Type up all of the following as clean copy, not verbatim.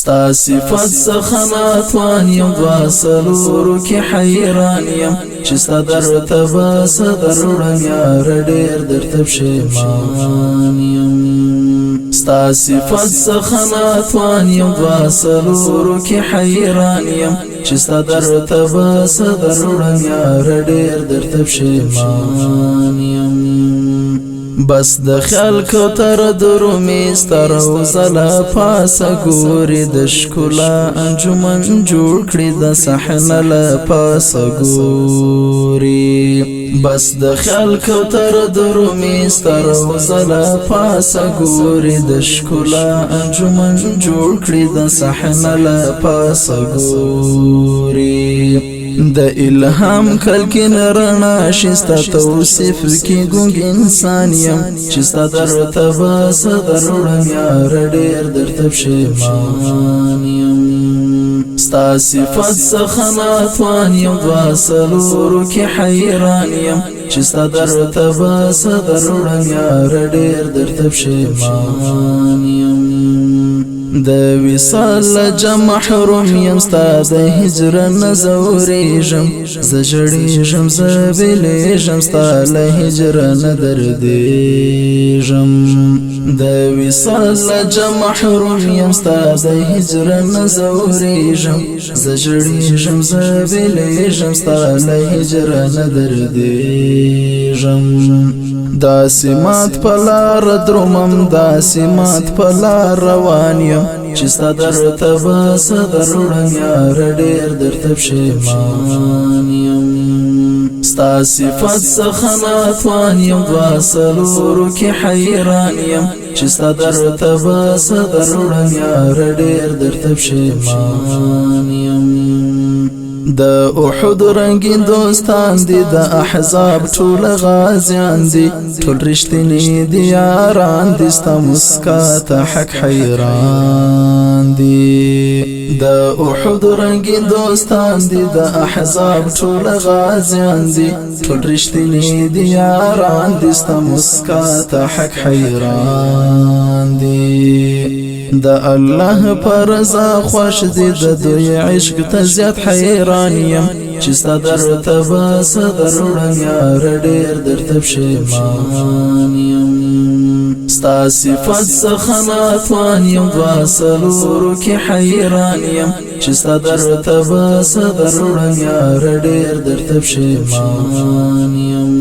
ستا صفت سخنات وان یم دواسلورو کی حیران یم چې ستا درتبه صدرړم یار ډېر درته پښیمان یم ستا صفت سخنات وان یم دواسلورو کی حیران یم چې ستا درتبه صدرړم یار ډېر درته پښیمان یم بس د خیال کوتر درومي سترو زلا پاسه ګوري د ښکلا انجمن جوړ کړي د صحنه له پاسه ګوري بس د خیال کوتر درومي سترو زلا پاسه ګوري د ښکلا انجمن جوړ کړي د صحنه له پاسه ګوري د الهام کلکین رڼا شستا توصیف کی ګونګ انسان یم چې ستا درتبه صدرړم یار ډېر درته پښیمان یم ستا صفت سخنات وان یم دواسلورو کی حیران یم چې ستا درتبه صدرړم یار ډېر درته پښیمان یم د وصال جمع محروم یم ستا د هجر نزوریږم زه ژړېږم زه بېلېږم ستا له هجر نه دردېږم د وصال جمع محروم یم ستا د هجر نزوریږم زه ژړېږم زه بېلېږم ستا له هجر نه دردېږم داسې مات په لار درومم داسې مات په لار روان یم چې ستا درتبه صدرړم یار ډېر درته پښیمان یم ستا صفت سخنات وان یم دواسلورو کی حیران یم چې ستا درتبه صدرړم یار ډېر درته پښیمان یم د احد رنگین دوستان دي د احزاب ټول غازیان دي ټول رښتینی دي یاران دي ستا مسکا ته حق حیران دي د احد رنگین دوستان دي د احزاب ټول غازیان دي ټول رښتینی دي یاران دي ستا مسکا ته حق حیران دي د الله پر رضا خوښ دي د دوی عشق ته زیات حیران یم چې ستا درتبه صدرړم یار ډېر درته پښیمان یم ستا صفت سخنات وان یم دواسلورو کی حیران یم چې ستا درتبه صدرړم یار ډېر درته پښیمان یم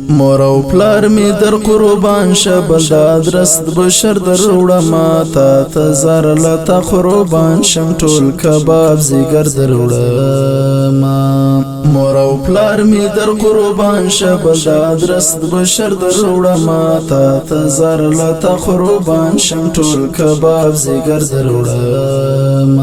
مور او پلار می در قربان شبل د ادرس بشر دروړم تا ته زر لته قربان شم ټول کباب زیګر دروړم مور او پلار می در قربان شبل د ادرس بشر دروړم تا ته زر لته قربان شم ټول کباب زیګر دروړم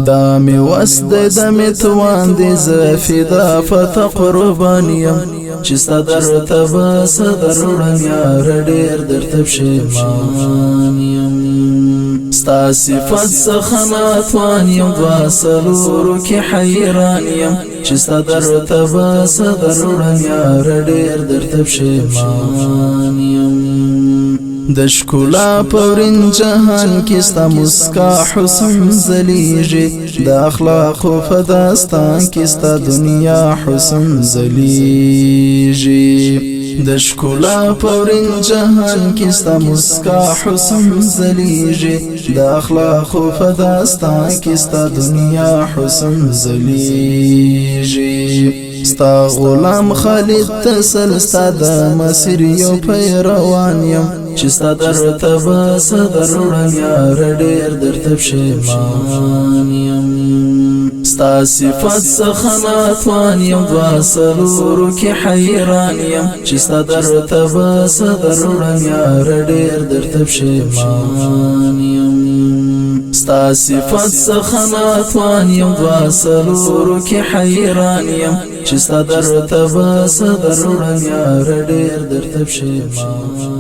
دا می وسد د می توان دي ز فدا فت قربان یم چې ستا درتبه صدرړم یار ډېر درته پښیمان یم ستا صفت سخنات وان یم دواسلورو کی حیران یم چې ستا درتبه صدرړم یار ډېر درته پښیمان یم د ښکلا پورین جهان کې ستا مسکا حسن ځلیږي د اخلاقو په داستان کې ستا دنیا حسن ځلیږي د ښکلا پورین جهان کې ستا مسکا حسن ځلیږي د اخلاقو په داستان کې ستا دنیا حسن ځلیږي ستا غلام خالد تسل ستا د مسیر یو پیروان یم چې ستا درتبه صدرړم یار ډېر درته پښیمان یم ستا صفت سخنات وان یم دواسلورو کی حیران یم چې ستا درتبه صدرړم یار ډېر درته پښیمان یم ستا صفت سخنات وان یم دواسلورو کی حیران یم چې ستا درتبه صدرړم یار ډېر درته پښیمان